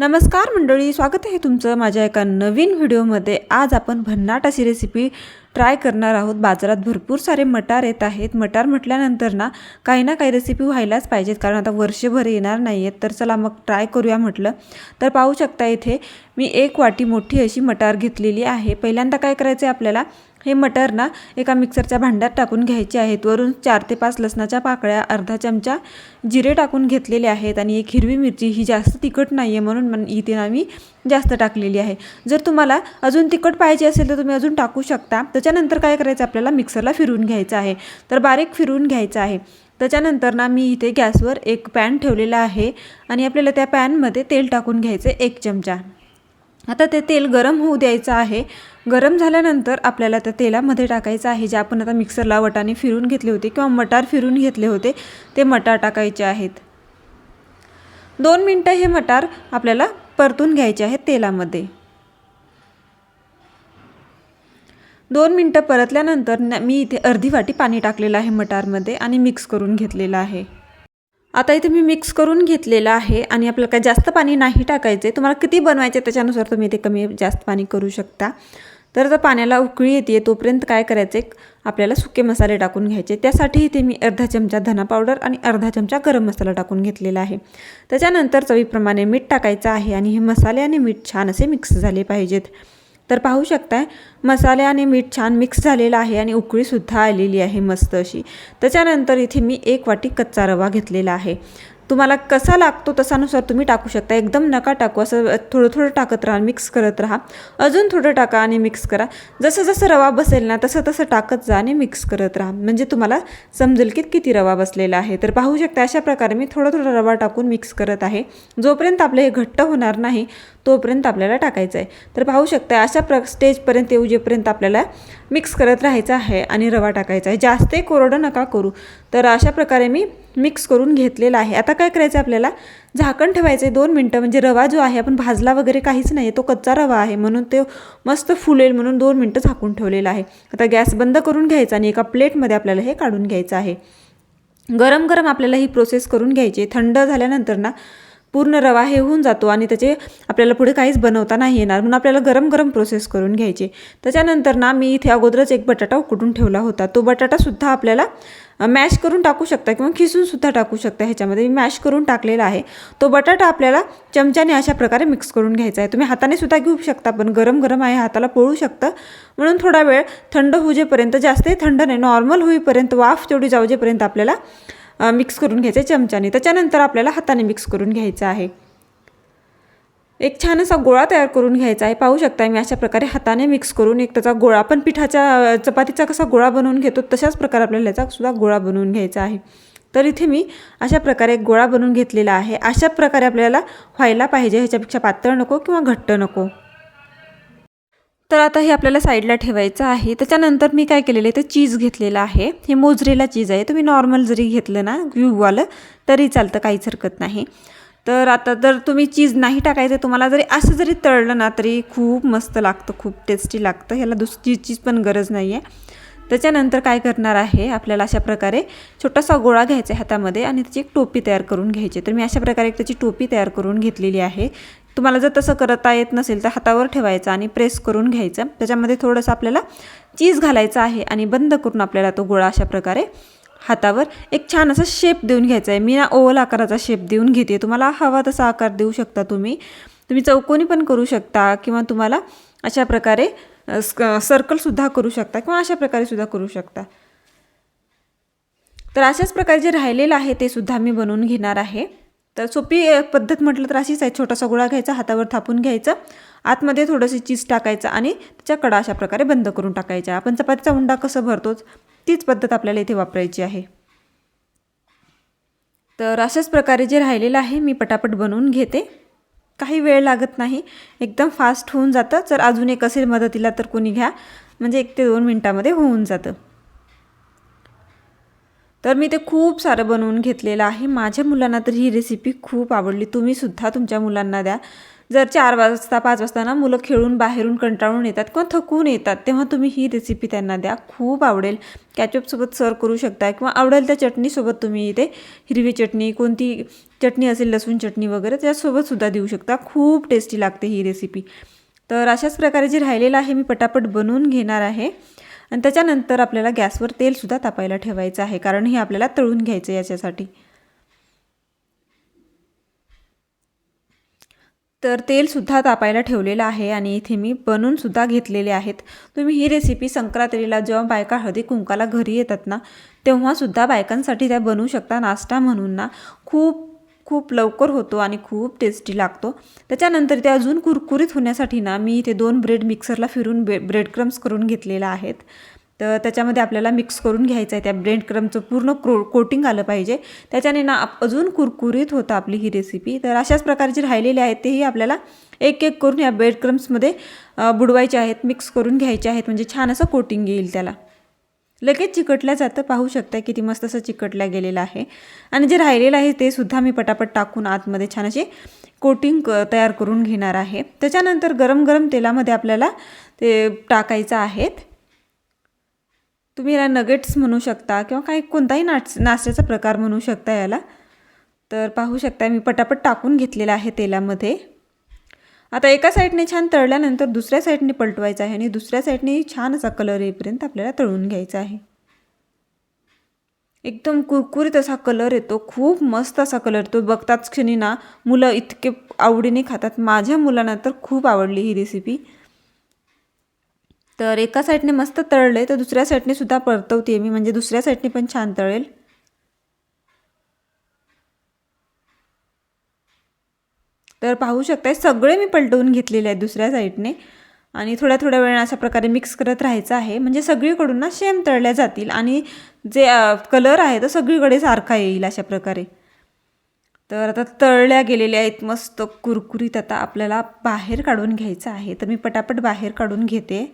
नमस्कार मंडळी, स्वागत आहे तुमचं माझ्या एका नवीन व्हिडिओमध्ये। आज आपण भन्नाट अशी रेसिपी ट्राय करणार आहोत। बाजारात भरपूर सारे मटार येत आहेत। मटार म्हटल्यानंतर ना काही ना काही रेसिपी व्हायलाच पाहिजेत, कारण आता वर्षभर येणार नाही आहेत। तर चला मग ट्राय करूया म्हटलं। तर पाहू शकता इथे मी एक वाटी मोठी अशी मटार घेतलेली आहे। पहिल्यांदा काय करायचं आहे आपल्याला, हे मटार ना एका मिक्सरच्या भांड्यात टाकून घ्यायचे आहेत। वरून 4 ते 5 लसणाच्या पाकळ्या, अर्धा चमचा जिरे टाकून घेतलेले आहेत आणि एक हिरवी मिरची, ही जास्त तिखट नाहीये म्हणून इथे आम्ही जास्त टाकलेली आहे। जर तुम्हाला अजून तिखट पाहिजे असेल तर तुम्ही अजून टाकू शकता। त्याच्यानंतर काय करायचं आपल्याला, मिक्सरला फिरवून घ्यायचं आहे। तर बारीक फिरवून घ्यायचं आहे। त्याच्यानंतर ना मी इथे गॅसवर एक पॅन ठेवलेला आहे आणि आपल्याला त्या पॅनमध्ये तेल टाकून घ्यायचं 1 चमचा। आता ते तेल गरम होऊ द्यायचं आहे। गरम झाल्यानंतर आपल्याला त्या तेलामध्ये टाकायचं आहे जे आपण आता मिक्सरला वाटाणे फिरवून घेतले होते किंवा मटार फिरवून घेतले होते, ते मटार टाकायचे आहेत। 2 मिनिटं हे मटार आपल्याला परतून घ्यायचे आहेत तेलामध्ये। 2 मिनिटं परतल्यानंतर मी इथे अर्धी वाटी पाणी टाकलेलं आहे मटारमध्ये आणि मिक्स करून घेतलेलं आहे। आता इथे मी मिक्स करून घेतलेलं आहे आणि आपल्याला काय जास्त पाणी नाही टाकायचे। तुम्हाला किती बनवायचे त्याच्यानुसार तुम्ही इथे कमी जास्त पाणी करू शकता। तर जर पाण्याला उकळी येते तोपर्यंत काय करायचे, आपल्याला सुके मसाले टाकून घ्यायचे। त्यासाठी इथे मी अर्धा चमचा धना पावडर आणि अर्धा चमचा गरम मसाला टाकून घेतलेला आहे। त्याच्यानंतर चवीप्रमाणे मीठ टाकायचं आहे आणि हे मसाले आणि मीठ छान असे मिक्स झाले पाहिजेत। तर पाहू शकताय मसाले आणि मीठ छान मिक्स झालेलं आहे आणि उकळी सुद्धा आलेली आहे मस्त अशी। त्याच्यानंतर इथे मी 1 वाटी कच्चा रवा घेतलेला आहे। तुम्हाला कसा लागतो तसानुसार तुम्ही टाकू शकता। एकदम नका टाकू, असं थोडं थोडं टाकत राहा, मिक्स करत राहा। अजून थोडं टाका आणि मिक्स करा। जसं जसं रवा बसेल ना तसं तसं टाकत जा आणि मिक्स करत राहा, म्हणजे तुम्हाला समजेल की किती रवा बसलेला आहे। तर पाहू शकता अशा प्रकारे मी थोडं थोडं रवा टाकून मिक्स करत आहे। जोपर्यंत आपले हे घट्ट होणार नाही तोपर्यंत आपल्याला टाकायचं आहे। तर पाहू शकता अशा स्टेजपर्यंत येऊजेपर्यंत आपल्याला मिक्स करत राहायचं आहे आणि रवा टाकायचा आहे। जास्त कोरडं नका करू। तर अशा प्रकारे मी मिक्स करून घेतलेला आहे। आता काय करायचं आपल्याला, झाकण ठेवायचं आहे 2 मिनिटं, म्हणजे रवा जो आहे आपण भाजला वगैरे काहीच नाही, तो कच्चा रवा आहे म्हणून ते मस्त फुलेल म्हणून 2 मिनिटं झाकून ठेवलेलं आहे। आता गॅस बंद करून घ्यायचा आणि एका प्लेटमध्ये आपल्याला हे काढून घ्यायचं आहे। गरम गरम आपल्याला ही प्रोसेस करून घ्यायची। थंड झाल्यानंतर ना पूर्ण रवा हे होऊन जातो आणि त्याचे आपल्याला पुढे काहीच बनवता नाही येणार, म्हणून आपल्याला गरम गरम प्रोसेस करून घ्यायची। त्याच्यानंतर ना मी इथे अगोदरच एक बटाटा उकडून ठेवला होता, तो बटाटासुद्धा आपल्याला मॅश करून टाकू शकता किंवा खिसूनसुद्धा टाकू शकता। ह्याच्यामध्ये मी मॅश करून टाकलेला आहे। तो बटाटा आपल्याला चमच्याने अशा प्रकारे मिक्स करून घ्यायचा आहे। तुम्ही हाताने सुद्धा घेऊ शकता, पण गरम गरम आहे, हाताला पोळू शकतं, म्हणून थोडा वेळ थंड होईपर्यंत, जास्तही थंड नाही, नॉर्मल होईपर्यंत, वाफ तेवढी जाऊजेपर्यंत आपल्याला मिक्स करून घ्यायचं आहे चमच्याने। त्याच्यानंतर आपल्याला हाताने मिक्स करून घ्यायचं आहे। एक छान असा गोळा तयार करून घ्यायचा आहे। पाहू शकता मी अशा प्रकारे हाताने मिक्स करून एक त्याचा गोळा, आपण पिठाच्या चपातीचा कसा गोळा बनवून घेतो तशाच प्रकारे आपल्याला याचा सुद्धा गोळा बनवून घ्यायचा आहे। तर इथे मी अशा प्रकारे एक गोळा बनवून घेतलेला आहे। अशा प्रकारे आपल्याला व्हायला पाहिजे, ह्याच्यापेक्षा पातळ नको किंवा घट्ट नको। तर आता हे आपल्याला साईडला ठेवायचं आहे। त्याच्यानंतर मी काय केलेलं आहे, ते चीज घेतलेलं आहे। हे मोझरेला चीज आहे, तुम्ही नॉर्मल जरी घेतलं ना क्यूबवालं तरी चालतं, काहीच हरकत नाही। तर आता जर तुम्ही चीज नाही टाकायचं, तुम्हाला जरी असं जरी तळलं ना तरी खूप मस्त लागतं, खूप टेस्टी लागतं। ह्याला दुसरी चीज पण गरज नाही आहे। त्याच्यानंतर काय करणार आहे, आपल्याला अशा प्रकारे छोटासा गोळा घ्यायचा आहे हातामध्ये आणि त्याची एक टोपी तयार करून घ्यायची। तर मी अशा प्रकारे त्याची टोपी तयार करून घेतलेली आहे। तुम्हाला जर तसं करता येत नसेल तर हातावर ठेवायचं आणि प्रेस करून घ्यायचं। त्याच्यामध्ये थोडंसं आपल्याला चीज घालायचं आहे आणि बंद करून आपल्याला तो गोळा अशा प्रकारे हातावर एक छान असा शेप देऊन घ्यायचा आहे। मी ना ओव्हल आकाराचा शेप देऊन घेते, तुम्हाला हवा तसा आकार देऊ शकता। तुम्ही चौकोनी पण करू शकता किंवा तुम्हाला अशा प्रकारे सर्कलसुद्धा करू शकता किंवा अशा प्रकारे सुद्धा करू शकता। तर अशाच प्रकारे जे राहिलेलं आहे ते सुद्धा मी बनवून घेणार आहे। तर सोपी पद्धत म्हटलं तर अशीच आहे, छोटासा गोळा घ्यायचा, हातावर थापून घ्यायचं, आतमध्ये थोडंसं चीज टाकायचं आणि त्याच्या कडा अशा प्रकारे बंद करून टाकायच्या। आपण चपातीचा उंडा कसं भरतोच तीच पद्धत आपल्याला इथे वापरायची आहे। तर अशाच प्रकारे जे राहिलेलं आहे मी पटापट बनवून घेते, काही वेळ लागत नाही, एकदम फास्ट होऊन जातं। जर अजून एक असेल मदतीला तर कोणी घ्या, म्हणजे 1 ते 2 मिनिटामध्ये होऊन जातं। तर मी ते खूप सारं बनवून घेतलेलं आहे। माझ्या मुलांना तर ही रेसिपी खूप आवडली, तुम्ही सुद्धा तुमच्या मुलांना द्या। जर 4 वाजता 5 वाजता ना मुलं खेळून बाहेरून कंटाळून येतात किंवा थकून येतात, तेव्हा तुम्ही ही रेसिपी त्यांना द्या, खूप आवडेल. कॅचअपसोबत सर्व करू शकता किंवा आवडेल त्या चटणीसोबत तुम्ही इथे हिरवी चटणी, कोणती चटणी असेल, लसूण चटणी वगैरे त्यासोबतसुद्धा देऊ शकता. खूप टेस्टी लागते ही रेसिपी. तर अशाच प्रकारे जे राहिलेलं आहे मी पटापट बनवून घेणार आहे आणि त्याच्यानंतर आपल्याला गॅसवर तेलसुद्धा तापायला ठेवायचं आहे, कारण हे आपल्याला तळून घ्यायचं आहे याच्यासाठी. तर तेलसुद्धा तापायला ठेवलेलं आहे आणि इथे मी बनवूनसुद्धा घेतलेले आहेत. तुम्ही ही रेसिपी संक्रांतीला जेव्हा बायका हळदी कुंकाला घरी येतात ना, तेव्हासुद्धा बायकांसाठी त्या बनवू शकता. नाश्ता म्हणून ना खूप खूप लवकर होतो आणि खूप टेस्टी लागतो. त्याच्यानंतर ते अजून कुरकुरीत होण्यासाठी ना मी इथे 2 ब्रेड मिक्सरला फिरून ब्रेड क्रम्स करून घेतलेला आहेत. तर त्याच्यामध्ये आपल्याला मिक्स करून घ्यायचं आहे. त्या ब्रेड क्रम्सचं पूर्ण कोटिंग आलं पाहिजे. त्याच्याने ना अजून कुरकुरीत होतं आपली ही रेसिपी. तर अशाच प्रकारचे राहिलेले आहेत तेही आपल्याला एक एक करून या ब्रेड क्रम्समध्ये बुडवायचे आहेत, मिक्स करून घ्यायचे आहेत, म्हणजे छान असं कोटिंग येईल त्याला. लगेच चिकटल्या जातं. पाहू शकता किती मस्त असं चिकटल्या गेलेलं आहे. आणि जे राहिलेलं आहे ते सुद्धा मी पटापट टाकून आतमध्ये छान अशी कोटिंग तयार करून घेणार आहे. त्याच्यानंतर गरम गरम तेलामध्ये आपल्याला ते टाकायचं आहेत. तुम्ही याला नगेट्स म्हणू शकता किंवा काही कोणताही नाश्त्याचा प्रकार म्हणू शकता याला. तर पाहू शकता मी पटापट टाकून घेतलेलं आहे तेलामध्ये. आता एका साईडने छान तळल्यानंतर दुसऱ्या साईडने पलटवायचं आहे आणि दुसऱ्या साईडने छान असा कलर येईपर्यंत आपल्याला तळून घ्यायचा आहे. एकदम कुरकुरीत असा कलर येतो, खूप मस्त असा कलर येतो. बघताच क्षणी ना मुलं इतके आवडीने खातात. माझ्या मुलांना तर खूप आवडली ही रेसिपी. तर एका साईडने मस्त तळले तर दुसऱ्या साईडने सुद्धा परतवते मी, म्हणजे दुसऱ्या साईडने पण छान तळेल. तर पाहू शकताय सगळे मी पलटवून घेतलेले आहेत दुसऱ्या साईडने आणि थोड्या थोड्या वेळाने अशा प्रकारे मिक्स करत राहायचं आहे, म्हणजे सगळीकडून ना सेम तळल्या जातील आणि जे कलर आहे तो सगळीकडे सारखा येईल अशा प्रकारे. तर आता तळल्या गेलेल्या आहेत मस्त कुरकुरीत. आता आपल्याला बाहेर काढून घ्यायचं आहे, तर मी पटापट बाहेर काढून घेते.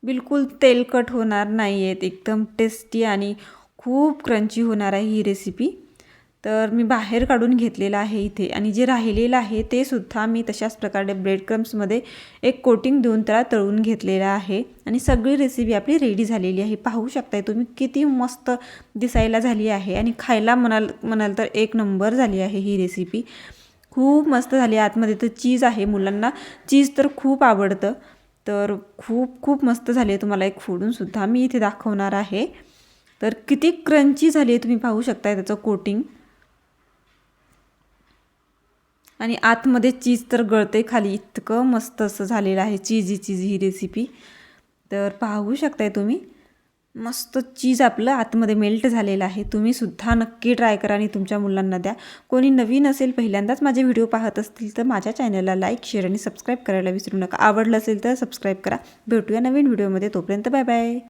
बिलकुल तेलकट होणार नाही आहेत, एकदम टेस्टी आणि खूप क्रंची होणार आहे ही रेसिपी. तर मी बाहेर काढून घेतलेलं आहे इथे आणि जे राहिलेलं आहे ते सुद्धा मी तशाच प्रकारे ब्रेड क्रम्समध्ये एक कोटिंग देऊन त्याला तळून घेतलेलं आहे आणि सगळी रेसिपी आपली रेडी झालेली आहे. पाहू शकताय तुम्ही किती मस्त दिसायला झाली आहे आणि खायला म्हणाल तर एक नंबर झाली आहे ही रेसिपी. खूप मस्त झाली. आतमध्ये तर चीज आहे, मुलांना चीज तर खूप आवडतं. तर खूप खूप मस्त झाली आहे. तुम्हाला एक फोडूनसुद्धा मी इथे दाखवणार आहे. तर किती क्रंची झाली आहे तुम्ही पाहू शकताय त्याचं कोटिंग आणि आतमध्ये चीज तर गळते खाली, इतकं मस्त असं झालेलं आहे चीजी ही रेसिपी. तर पाहू शकताय तुम्ही मस्त चीज आपलं आतमध्ये मेल्ट झालेलं आहे. तुम्हीसुद्धा नक्की ट्राय करा आणि तुमच्या मुलांना द्या. कोणी नवीन असेल, पहिल्यांदाच माझे व्हिडिओ पाहत असतील तर माझ्या चॅनलला लाईक, शेअर आणि सबस्क्राईब करायला विसरू नका. आवडलं असेल तर सबस्क्राईब करा. भेटूया नवीन व्हिडिओमध्ये. तोपर्यंत बाय बाय.